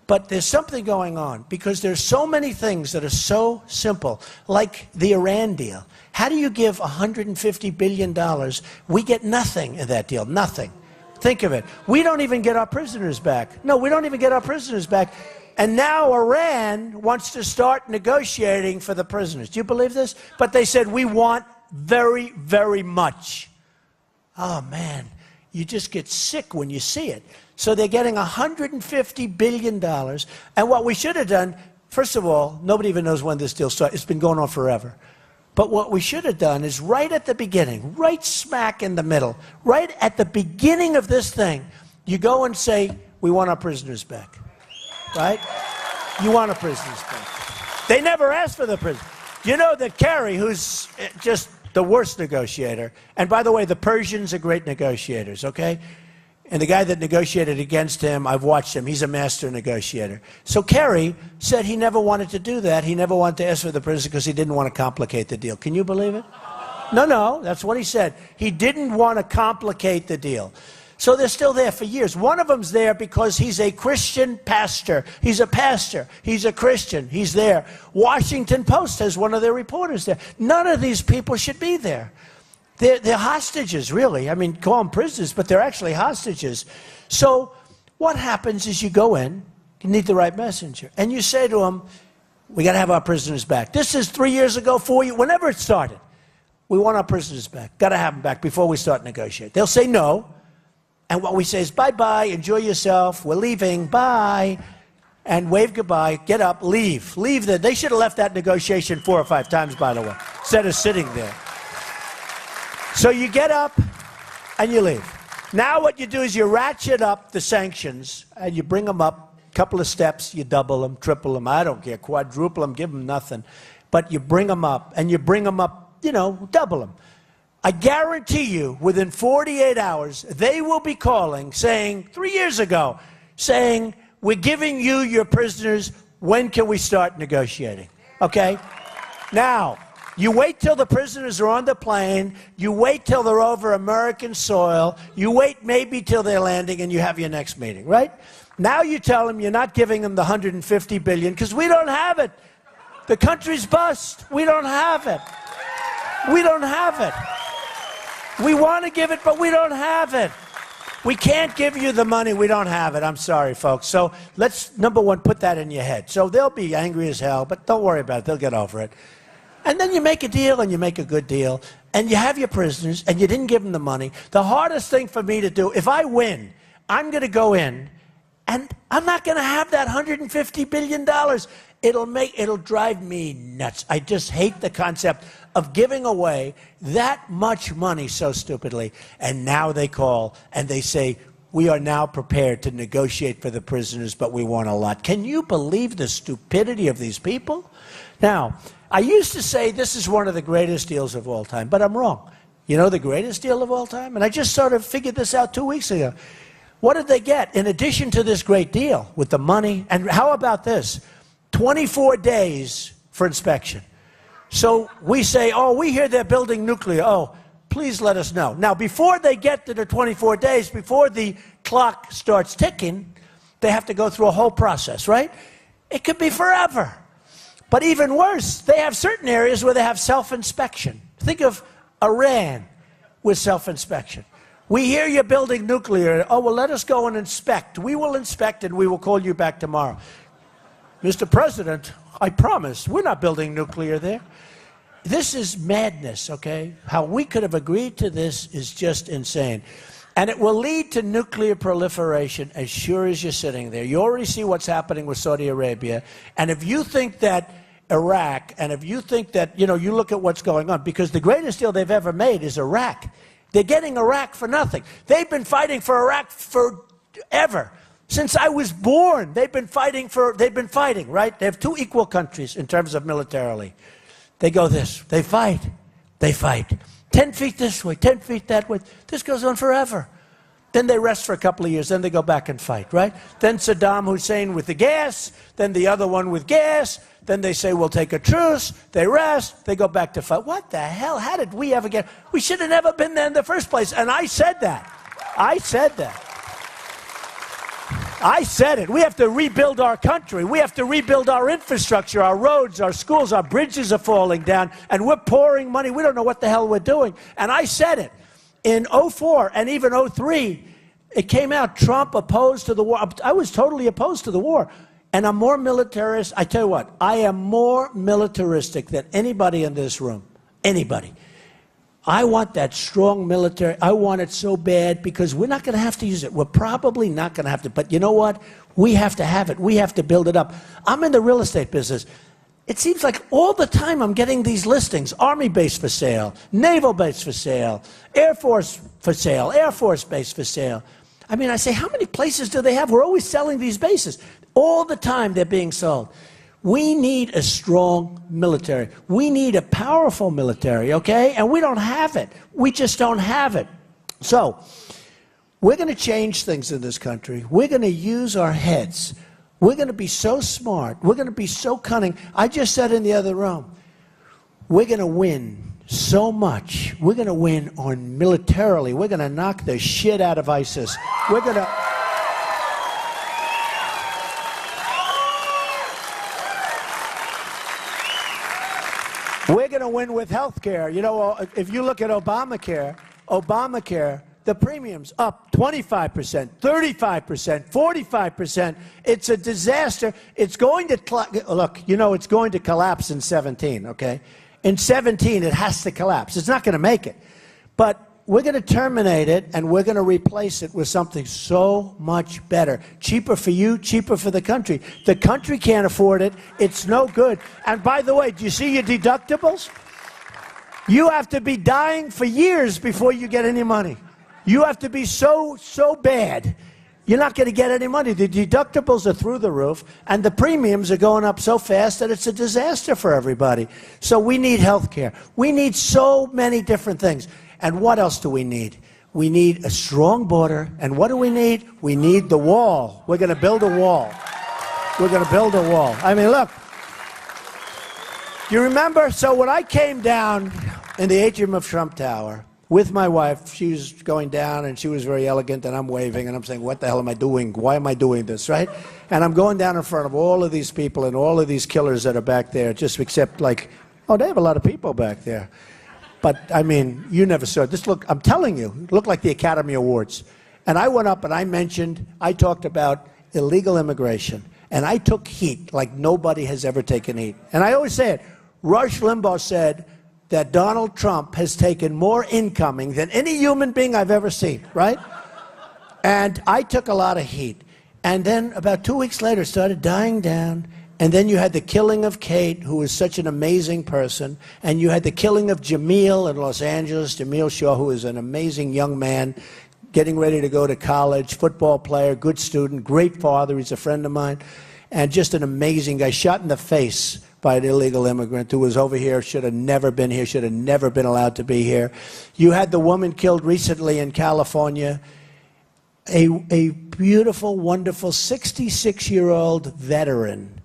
But there's something going on because there's so many things that are so simple, like the Iran deal. How do you give $150 billion? We get nothing in that deal, nothing. Think of it. We don't even get our prisoners back. No, we don't even get our prisoners back. And now Iran wants to start negotiating for the prisoners. Do you believe this? But they said, we want very, very much. Oh, man, you just get sick when you see it. So they're getting $150 billion. And what we should have done, first of all, nobody even knows when this deal started. It's been going on forever. But what we should have done is right at the beginning, right smack in the middle, right at the beginning of this thing, you go and say, we want our prisoners back. Right? You want our prisoners back. They never asked for the prisoners. You know that Kerry, who's just the worst negotiator, and by the way, the Persians are great negotiators, okay? And the guy that negotiated against him, I've watched him. He's a master negotiator. So Kerry said he never wanted to do that. He never wanted to ask for the prisoners because he didn't want to complicate the deal. Can you believe it? No, that's what he said. He didn't want to complicate the deal. So they're still there for years. One of them's there because he's a Christian pastor. He's a pastor. He's a Christian. He's there. Washington Post has one of their reporters there. None of these people should be there. They're hostages, really. I mean, call them prisoners, but they're actually hostages. So what happens is you go in, you need the right messenger, and you say to them, we got to have our prisoners back. This is 3 years ago, 4 years, whenever it started. We want our prisoners back. Got to have them back before we start negotiating. They'll say no, and what we say is, bye-bye, enjoy yourself, we're leaving, bye, and wave goodbye, get up, leave. Leave. They should have left that negotiation 4 or 5 times, by the way, instead of sitting there. So you get up and you leave. Now what you do is you ratchet up the sanctions and you bring them up a couple of steps, you double them, triple them, I don't care, quadruple them, give them nothing. But you bring them up and you bring them up, you know, double them. I guarantee you within 48 hours, they will be calling saying, 3 years ago, saying, we're giving you your prisoners, when can we start negotiating? Okay? Now, you wait till the prisoners are on the plane. You wait till they're over American soil. You wait maybe till they're landing and you have your next meeting, right? Now you tell them you're not giving them the $150 billion because we don't have it. The country's bust. We don't have it. We don't have it. We want to give it, but we don't have it. We can't give you the money. We don't have it. I'm sorry, folks. So let's, number one, put that in your head. So they'll be angry as hell, but don't worry about it. They'll get over it. And then you make a deal, and you make a good deal, and you have your prisoners, and you didn't give them the money. The hardest thing for me to do, if I win, I'm going to go in, and I'm not going to have that $150 billion. It'll drive me nuts. I just hate the concept of giving away that much money so stupidly. And now they call, and they say, we are now prepared to negotiate for the prisoners, but we want a lot. Can you believe the stupidity of these people? Now, I used to say this is one of the greatest deals of all time, but I'm wrong. You know the greatest deal of all time? And I just sort of figured this out 2 weeks ago. What did they get in addition to this great deal with the money? And how about this? 24 days for inspection. So we say, oh, we hear they're building nuclear. Oh, please let us know. Now, before they get to the 24 days, before the clock starts ticking, they have to go through a whole process, right? It could be forever. But even worse, they have certain areas where they have self-inspection. Think of Iran with self-inspection. We hear you're building nuclear. Oh, well, let us go and inspect. We will inspect and we will call you back tomorrow. Mr. President, I promise, we're not building nuclear there. This is madness, okay? How we could have agreed to this is just insane. And it will lead to nuclear proliferation as sure as you're sitting there. You already see what's happening with Saudi Arabia. And if you think that Iraq, and if you think that, you know, you look at what's going on, because the greatest deal they've ever made is Iraq. They're getting Iraq for nothing. They've been fighting for Iraq forever. Since I was born, they've been fighting, right? They have 2 equal countries in terms of militarily. They go this, they fight. 10 feet this way, 10 feet that way. This goes on forever. Then they rest for a couple of years, then they go back and fight, right? Then Saddam Hussein with the gas, then the other one with gas, then they say, we'll take a truce, they rest, they go back to fight. What the hell? How did we ever get? We should have never been there in the first place. And I said that. I said it. We have to rebuild our country. We have to rebuild our infrastructure, our roads, our schools, our bridges are falling down, and we're pouring money. We don't know what the hell we're doing. And I said it. In 2004 and even 2003, it came out, Trump opposed to the war. I was totally opposed to the war. And I'm more militarist. I tell you what, I am more militaristic than anybody in this room. Anybody. I want that strong military. I want it so bad because we're not going to have to use it. We're probably not going to have to. But you know what? We have to have it. We have to build it up. I'm in the real estate business. It seems like all the time I'm getting these listings. Army base for sale, naval base for sale, Air Force for sale, Air Force base for sale. I mean, I say, how many places do they have? We're always selling these bases. All the time they're being sold. We need a strong military. We need a powerful military, okay? And we don't have it. We just don't have it. So, we're going to change things in this country. We're going to use our heads. We're going to be so smart. We're going to be so cunning. I just said in the other room, we're going to win so much. We're going to win on militarily. We're going to knock the shit out of ISIS. We're going to... We're going to win with health care. You know, if you look at Obamacare, the premiums up 25%, 35%, 45%. It's a disaster. It's going to, look, you know, it's going to collapse in 17, okay? In 17, it has to collapse. It's not going to make it. But we're going to terminate it, and we're going to replace it with something so much better. Cheaper for you, cheaper for the country. The country can't afford it. It's no good. And by the way, do you see your deductibles? You have to be dying for years before you get any money. You have to be so bad. You're not going to get any money. The deductibles are through the roof, and the premiums are going up so fast that it's a disaster for everybody. So we need health care. We need so many different things. And what else do we need? We need a strong border. And what do we need? We need the wall. We're going to build a wall. We're going to build a wall. I mean, look. You remember? So when I came down in the atrium of Trump Tower with my wife, she was going down, and she was very elegant, and I'm waving, and I'm saying, what the hell am I doing? Why am I doing this, right? And I'm going down in front of all of these people and all of these killers that are back there, just except like, oh, they have a lot of people back there. But, I mean, you never saw it. This look, I'm telling you, it looked like the Academy Awards. And I went up and I talked about illegal immigration. And I took heat like nobody has ever taken heat. And I always say it. Rush Limbaugh said that Donald Trump has taken more incoming than any human being I've ever seen, right? And I took a lot of heat. And then about 2 weeks later, it started dying down. And then you had the killing of Kate, who was such an amazing person. And you had the killing of Jamil in Los Angeles, Jamil Shaw, who is an amazing young man, getting ready to go to college, football player, good student, great father. He's a friend of mine. And just an amazing guy, shot in the face by an illegal immigrant who was over here, should have never been here, should have never been allowed to be here. You had the woman killed recently in California, a beautiful, wonderful 66-year-old veteran.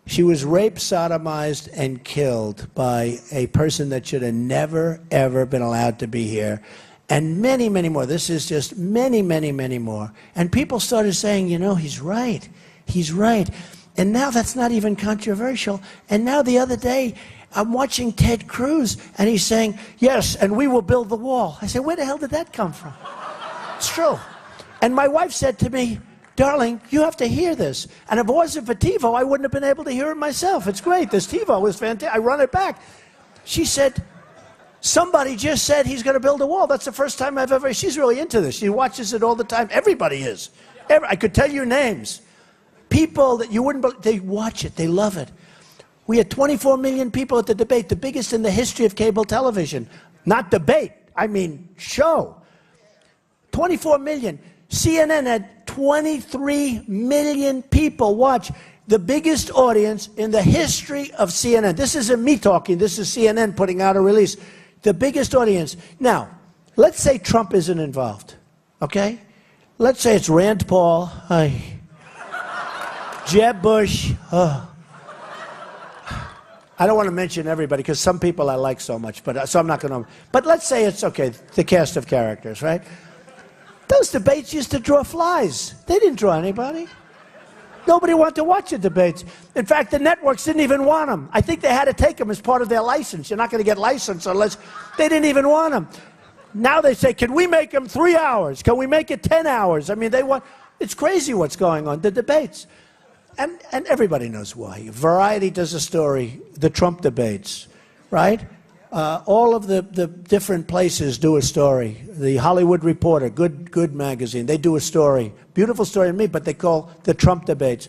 She was raped, sodomized, and killed by a person that should have never, ever been allowed to be here. And many, many more. This is just many, many, many more. And people started saying, you know, he's right. He's right. And now that's not even controversial. And now the other day, I'm watching Ted Cruz, and he's saying, yes, and we will build the wall. I said, where the hell did that come from? It's true. And my wife said to me, darling, you have to hear this. And if it wasn't for TiVo, I wouldn't have been able to hear it myself. It's great. This TiVo is fantastic. I run it back. She said, somebody just said he's going to build a wall. That's the first time I've ever... She's really into this. She watches it all the time. Everybody is. I could tell you names. People that you wouldn't believe, they watch it. They love it. We had 24 million people at the debate, the biggest in the history of cable television. Not debate. I mean, show. 24 million. CNN had 23 million people watch. The biggest audience in the history of CNN. This isn't me talking. This is CNN putting out a release. The biggest audience. Now, let's say Trump isn't involved, okay? Let's say it's Rand Paul, Jeb Bush. I don't want to mention everybody because some people I like so much, but so I'm not going to. But let's say it's, okay, the cast of characters, right? Those debates used to draw flies. They didn't draw anybody. Nobody wanted to watch the debates. In fact, the networks didn't even want them. I think they had to take them as part of their license. You're not going to get licensed unless... They didn't even want them. Now they say, can we make them 3 hours? Can we make it 10 hours? I mean, they want... It's crazy what's going on, the debates. And everybody knows why. Variety does a story, the Trump debates, right? All of the different places do a story. The Hollywood Reporter, good magazine, they do a story. Beautiful story to me, but they call the Trump debates.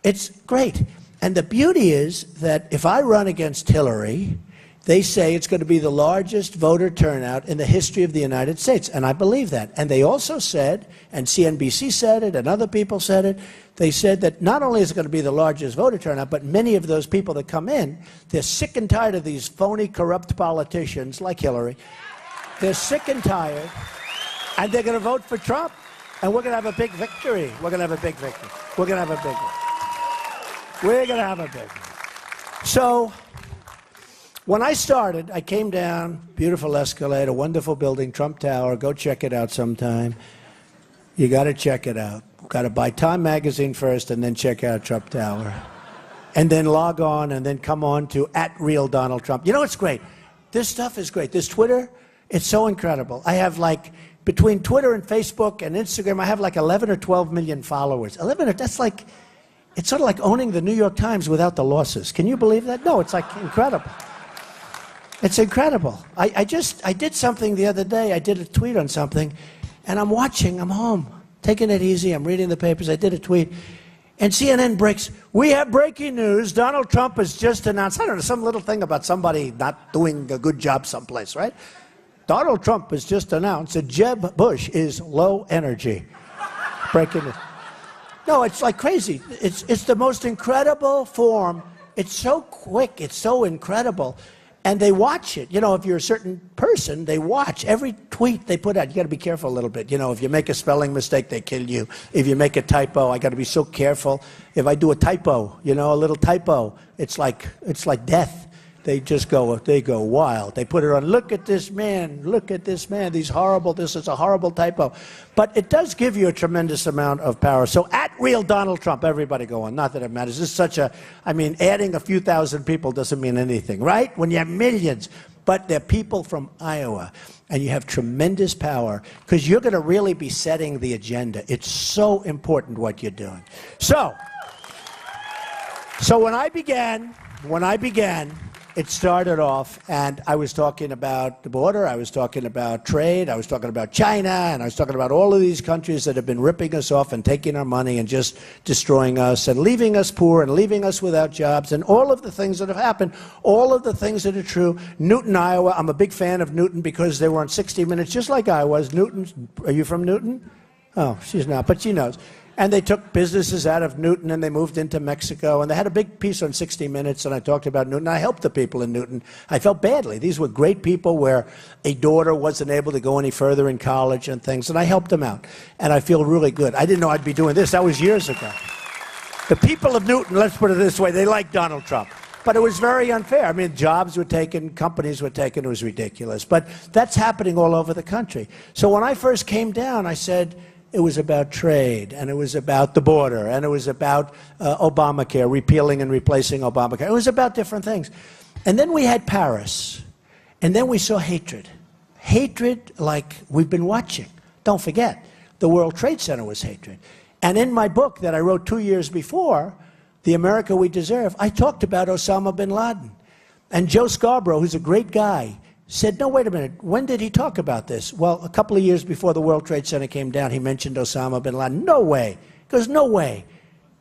It's great. And the beauty is that if I run against Hillary, they say it's going to be the largest voter turnout in the history of the United States. And I believe that. And they also said, and CNBC said it, and other people said it, they said that not only is it going to be the largest voter turnout, but many of those people that come in, they're sick and tired of these phony, corrupt politicians like Hillary. They're sick and tired, and they're going to vote for Trump. And we're going to have a big victory. We're going to have a big victory. We're going to have a big one. We're going to have a big one. So when I started, I came down, beautiful escalator, wonderful building, Trump Tower. Go check it out sometime. You got to check it out. Got to buy Time Magazine first and then check out Trump Tower. And then log on and then come on to @RealDonaldTrump. You know what's great? This stuff is great. This Twitter, it's so incredible. I have like, between Twitter and Facebook and Instagram, I have like 11 or 12 million followers. 11, that's like, it's sort of like owning the New York Times without the losses. Can you believe that? No, it's like incredible. It's incredible. I did something the other day. I did a tweet on something, and I'm home, taking it easy. I'm reading the papers. I did a tweet, and CNN breaks. We have breaking news. Donald Trump has just announced, I don't know, some little thing about somebody not doing a good job someplace, right? Donald Trump has just announced that Jeb Bush is low energy. Breaking news. No, it's like crazy. It's the most incredible form. It's so quick. It's so incredible. And they watch it. You know, if you're a certain person, they watch every tweet they put out. You got to be careful a little bit. You know, if you make a spelling mistake, they kill you. If you make a typo, I got to be so careful. If I do a typo, you know, a little typo, it's like death. They just go wild. They put it on, look at this man, this is a horrible typo. But it does give you a tremendous amount of power. So @RealDonaldTrump, everybody go on, not that it matters. This is adding a few thousand people doesn't mean anything, right? When you have millions, but they're people from Iowa, and you have tremendous power, because you're going to really be setting the agenda. It's so important what you're doing. So when I began, it started off, and I was talking about the border, I was talking about trade, I was talking about China, and I was talking about all of these countries that have been ripping us off and taking our money and just destroying us and leaving us poor and leaving us without jobs, and all of the things that have happened, all of the things that are true. Newton, Iowa, I'm a big fan of Newton because they were on 60 Minutes just like I was. Newton, are you from Newton? Oh, she's not, but she knows. And they took businesses out of Newton and they moved into Mexico. And they had a big piece on 60 Minutes, and I talked about Newton. I helped the people in Newton. I felt badly. These were great people where a daughter wasn't able to go any further in college and things, and I helped them out. And I feel really good. I didn't know I'd be doing this. That was years ago. The people of Newton, let's put it this way, they liked Donald Trump. But it was very unfair. I mean, jobs were taken, companies were taken. It was ridiculous. But that's happening all over the country. So when I first came down, I said, it was about trade, and it was about the border, and it was about Obamacare, repealing and replacing Obamacare. It was about different things. And then we had Paris, and then we saw hatred. Hatred like we've been watching. Don't forget, the World Trade Center was hatred. And in my book that I wrote 2 years before, The America We Deserve, I talked about Osama bin Laden. And Joe Scarborough, who's a great guy, said, no, wait a minute, when did he talk about this? Well, a couple of years before the World Trade Center came down, he mentioned Osama bin Laden. No way. He goes, no way.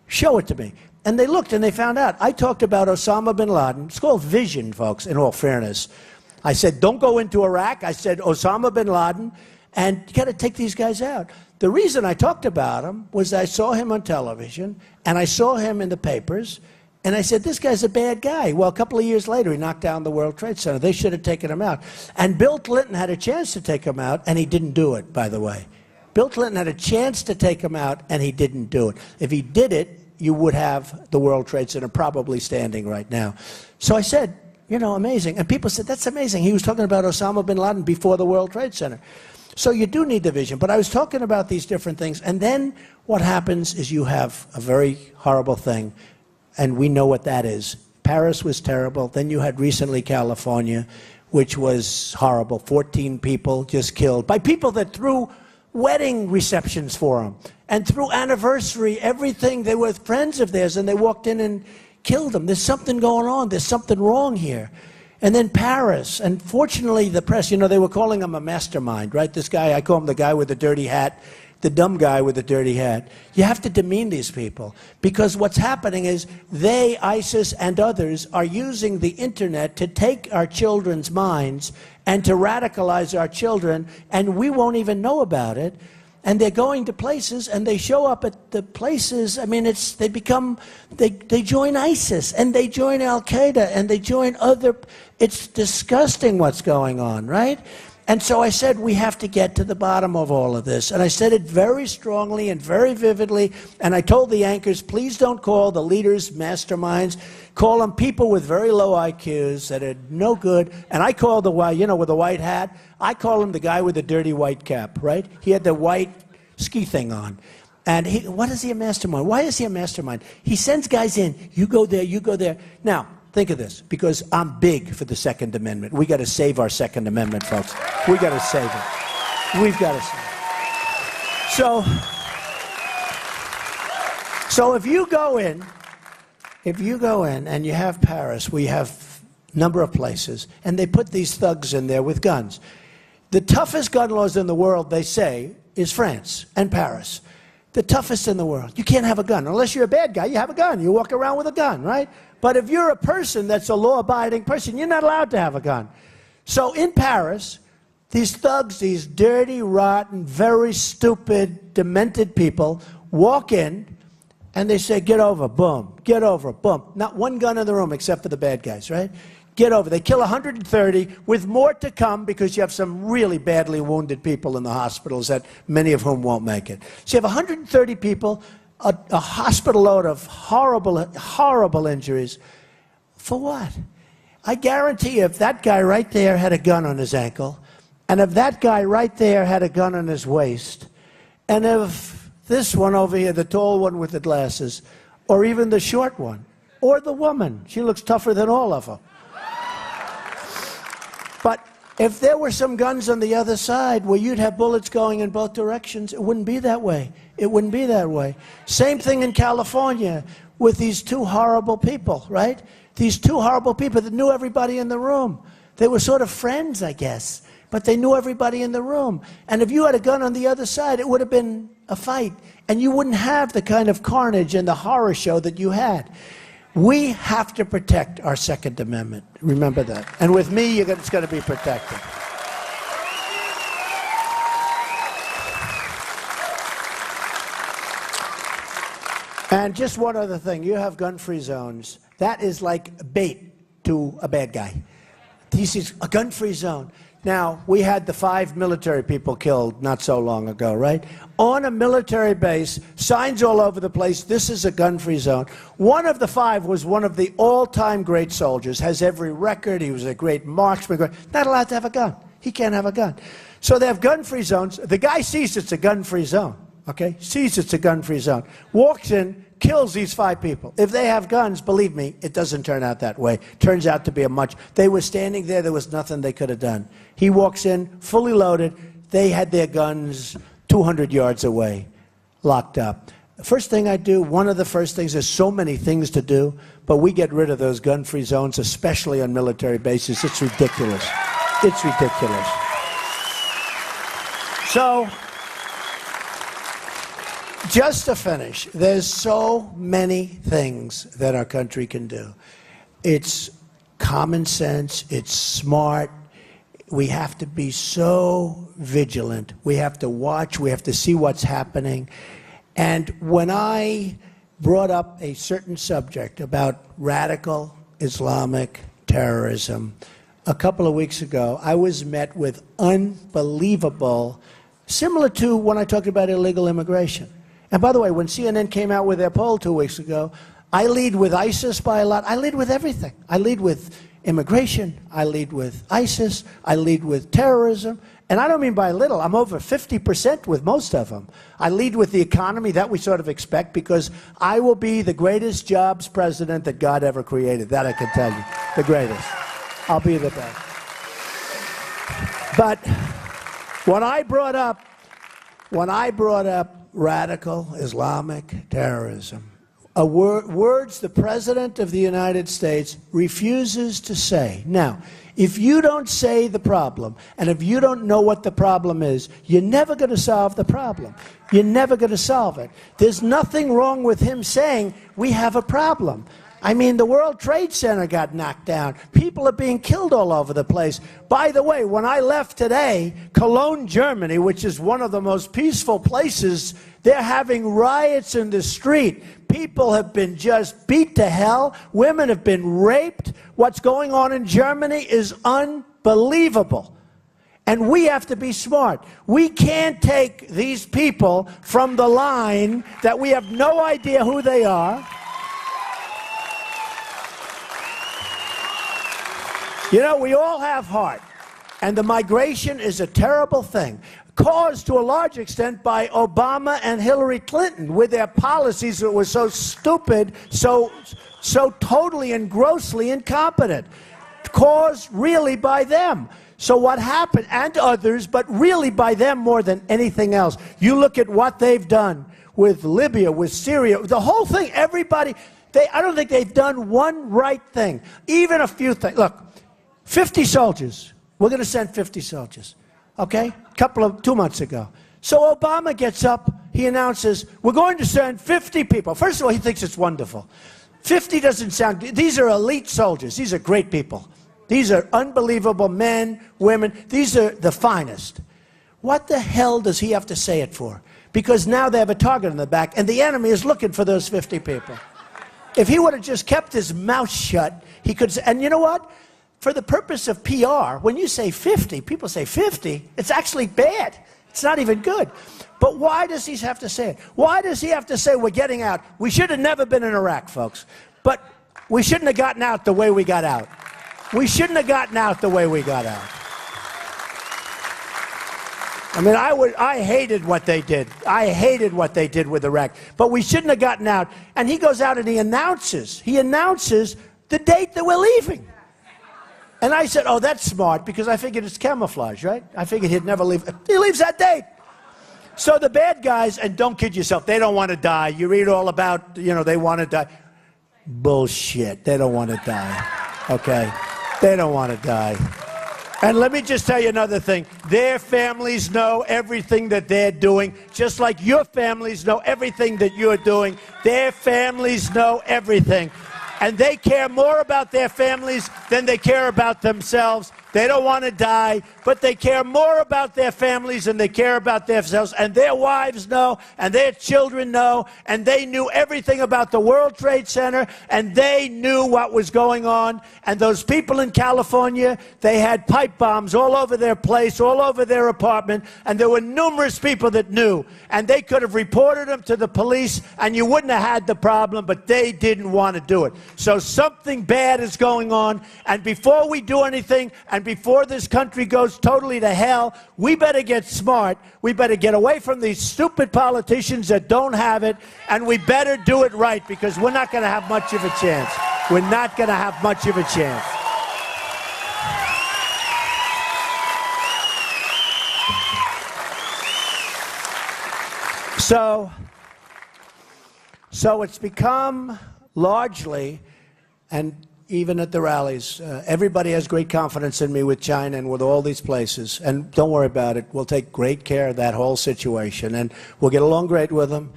Show it to me. And they looked and they found out. I talked about Osama bin Laden. It's called vision, folks, in all fairness. I said, don't go into Iraq. I said, Osama bin Laden, and you got to take these guys out. The reason I talked about him was I saw him on television, and I saw him in the papers, and I said, this guy's a bad guy. Well, a couple of years later, he knocked down the World Trade Center. They should have taken him out. And Bill Clinton had a chance to take him out, and he didn't do it, by the way. Bill Clinton had a chance to take him out, and he didn't do it. If he did it, you would have the World Trade Center probably standing right now. So I said, you know, amazing. And people said, that's amazing. He was talking about Osama bin Laden before the World Trade Center. So you do need the vision. But I was talking about these different things. And then what happens is you have a very horrible thing. And we know what that is. Paris was terrible. Then you had recently California, which was horrible. 14 people just killed by people that threw wedding receptions for them and threw anniversary, everything. They were friends of theirs, and they walked in and killed them. There's something going on. There's something wrong here. And then Paris, and fortunately the press, they were calling him a mastermind, right? This guy, I call him the guy with the dirty hat, the dumb guy with the dirty hat. You have to demean these people, because what's happening is they, ISIS and others, are using the internet to take our children's minds and to radicalize our children, and we won't even know about it. And they're going to places, and they show up at the places. I mean, they join ISIS, and they join Al-Qaeda, and they join other. It's disgusting what's going on, right? And so I said, we have to get to the bottom of all of this. And I said it very strongly and very vividly. And I told the anchors, please don't call the leaders masterminds. Call them people with very low IQs that are no good. And I call the guy, with the white hat, I call him the guy with the dirty white cap, right? He had the white ski thing on. And what is he a mastermind? Why is he a mastermind? He sends guys in. You go there, you go there. Now, think of this, because I'm big for the Second Amendment. We got to save our Second Amendment, folks. We got to save it. We've got to save it. So if you go in and you have Paris, we have a number of places, and they put these thugs in there with guns. The toughest gun laws in the world, they say, is France and Paris. The toughest in the world. You can't have a gun. Unless you're a bad guy, you have a gun. You walk around with a gun, right? But if you're a person that's a law-abiding person, you're not allowed to have a gun. So in Paris, these thugs, these dirty, rotten, very stupid, demented people walk in, and they say, get over, boom, get over, boom. Not one gun in the room except for the bad guys, right? Get over. They kill 130, with more to come, because you have some really badly wounded people in the hospitals, that many of whom won't make it. So you have 130 people, a hospital load of horrible, horrible injuries. For what? I guarantee you, if that guy right there had a gun on his ankle, and if that guy right there had a gun on his waist, and if this one over here, the tall one with the glasses, or even the short one, or the woman, she looks tougher than all of them. But if there were some guns on the other side where you'd have bullets going in both directions, it wouldn't be that way. It wouldn't be that way. Same thing in California with these two horrible people, right? These two horrible people that knew everybody in the room. They were sort of friends, I guess, but they knew everybody in the room. And if you had a gun on the other side, it would have been a fight, and you wouldn't have the kind of carnage and the horror show that you had. We have to protect our Second Amendment. Remember that. And with me, it's going to be protected. And just one other thing. You have gun-free zones. That is like bait to a bad guy. This is a gun-free zone. Now, we had the 5 military people killed not so long ago, right? On a military base, signs all over the place, this is a gun-free zone. One of the 5 was one of the all-time great soldiers, has every record, he was a great marksman, not allowed to have a gun. He can't have a gun. So they have gun-free zones. The guy sees it's a gun-free zone, okay? Sees it's a gun-free zone. Walks in, kills these 5 people. If they have guns, believe me, it doesn't turn out that way. Turns out to be a much. They were standing there was nothing they could have done. He walks in, fully loaded. They had their guns 200 yards away, locked up. The first thing I do, one of the first things, there's so many things to do, but we get rid of those gun-free zones, especially on military bases. It's ridiculous. It's ridiculous. So, just to finish, there's so many things that our country can do. It's common sense, it's smart. We have to be so vigilant. We have to watch, we have to see what's happening. And when I brought up a certain subject about radical Islamic terrorism a couple of weeks ago, I was met with unbelievable, similar to when I talked about illegal immigration. And by the way, when CNN came out with their poll 2 weeks ago, I lead with ISIS by a lot. I lead with everything. I lead with immigration. I lead with ISIS. I lead with terrorism. And I don't mean by little. I'm over 50% with most of them. I lead with the economy. That we sort of expect, because I will be the greatest jobs president that God ever created. That I can tell you. The greatest. I'll be the best. But when I brought up radical Islamic terrorism, words the President of the United States refuses to say. Now, if you don't say the problem, and if you don't know what the problem is, you're never going to solve the problem. You're never going to solve it. There's nothing wrong with him saying, we have a problem. I mean, the World Trade Center got knocked down. People are being killed all over the place. By the way, when I left today, Cologne, Germany, which is one of the most peaceful places, they're having riots in the street. People have been just beat to hell. Women have been raped. What's going on in Germany is unbelievable. And we have to be smart. We can't take these people from the line that we have no idea who they are. You know, we all have heart, and the migration is a terrible thing, caused to a large extent by Obama and Hillary Clinton with their policies that were so stupid, so totally and grossly incompetent, caused really by them. So what happened, and others, but really by them more than anything else. You look at what they've done with Libya, with Syria, the whole thing, everybody, I don't think they've done one right thing, even a few things. Look, 50 soldiers. We're going to send 50 soldiers. Okay? 2 months ago. So Obama gets up, he announces, we're going to send 50 people. First of all, he thinks it's wonderful. 50 doesn't sound, these are elite soldiers. These are great people. These are unbelievable men, women. These are the finest. What the hell does he have to say it for? Because now they have a target on the back, and the enemy is looking for those 50 people. If he would have just kept his mouth shut, he could say, and you know what? For the purpose of PR, when you say 50, people say 50, it's actually bad. It's not even good. But why does he have to say it? Why does he have to say we're getting out? We should have never been in Iraq, folks. But we shouldn't have gotten out the way we got out. We shouldn't have gotten out the way we got out. I mean, I hated what they did. I hated what they did with Iraq. But we shouldn't have gotten out. And he goes out and he announces the date that we're leaving. And I said, oh, that's smart, because I figured it's camouflage, right? I figured he'd never leave. He leaves that date. So the bad guys, and don't kid yourself, they don't want to die. You read all about, they want to die. Bullshit. They don't want to die. Okay? They don't want to die. And let me just tell you another thing. Their families know everything that they're doing, just like your families know everything that you're doing. Their families know everything. And they care more about their families than they care about themselves. They don't want to die, but they care more about their families than they care about themselves. And their wives know, and their children know, and they knew everything about the World Trade Center, and they knew what was going on. And those people in California, they had pipe bombs all over their place, all over their apartment, and there were numerous people that knew. And they could have reported them to the police, and you wouldn't have had the problem, but they didn't want to do it. So something bad is going on, and before we do anything, and before this country goes totally to hell, we better get smart. We better get away from these stupid politicians that don't have it, and we better do it right, because we're not going to have much of a chance. We're not going to have much of a chance. So it's become largely, and even at the rallies, everybody has great confidence in me with China and with all these places. And don't worry about it. We'll take great care of that whole situation. And we'll get along great with them.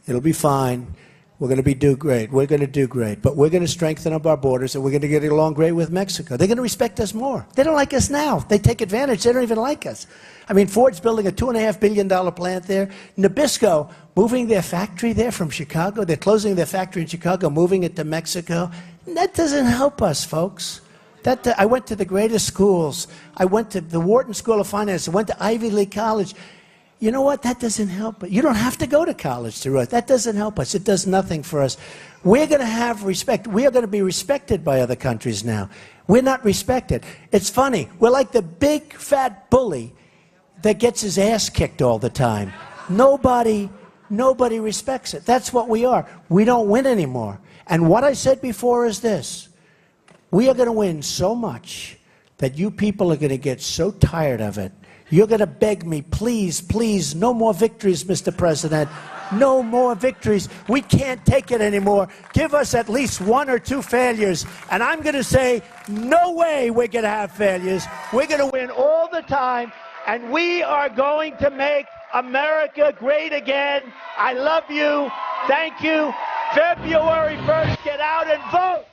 It'll be fine. We're going to do great. We're going to do great. But we're going to strengthen up our borders, and we're going to get along great with Mexico. They're going to respect us more. They don't like us now. They take advantage. They don't even like us. I mean, Ford's building a $2.5 billion plant there. Nabisco, moving their factory there from Chicago. They're closing their factory in Chicago, moving it to Mexico. That doesn't help us, folks. I went to the greatest schools. I went to the Wharton School of Finance. I went to Ivy League College. You know what? That doesn't help. You don't have to go to college to write. That doesn't help us. It does nothing for us. We're going to have respect. We are going to be respected by other countries now. We're not respected. It's funny. We're like the big, fat bully that gets his ass kicked all the time. Nobody respects it. That's what we are. We don't win anymore. And what I said before is this. We are going to win so much that you people are going to get so tired of it. You're going to beg me, please, please, no more victories, Mr. President. No more victories. We can't take it anymore. Give us at least 1 or 2 failures. And I'm going to say, no way we're going to have failures. We're going to win all the time. And we are going to make America great again. I love you. Thank you. February 1st, get out and vote.